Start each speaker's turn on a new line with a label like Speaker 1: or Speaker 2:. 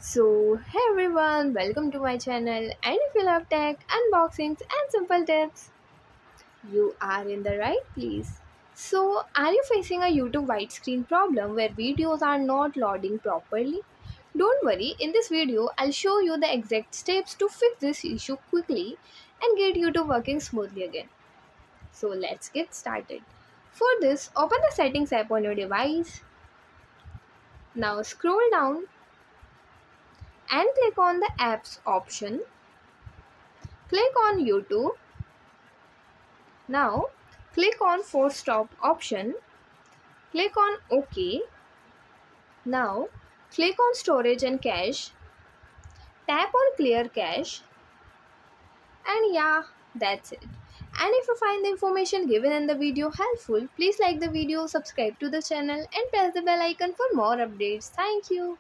Speaker 1: Hey everyone, welcome to my channel. And if you love tech, unboxings, and simple tips, you are in the right place. Are you facing a YouTube widescreen problem where videos are not loading properly? Don't worry, in this video, I'll show you the exact steps to fix this issue quickly and get YouTube working smoothly again. Let's get started. For this, open the settings app on your device. Now scroll down and click on the apps option. Click on YouTube. Now click on force stop option. Click on OK. Now click on storage and cache. Tap on clear cache. And yeah, that's it. And if you find the information given in the video helpful, please like the video, subscribe to the channel and press the bell icon for more updates. Thank you.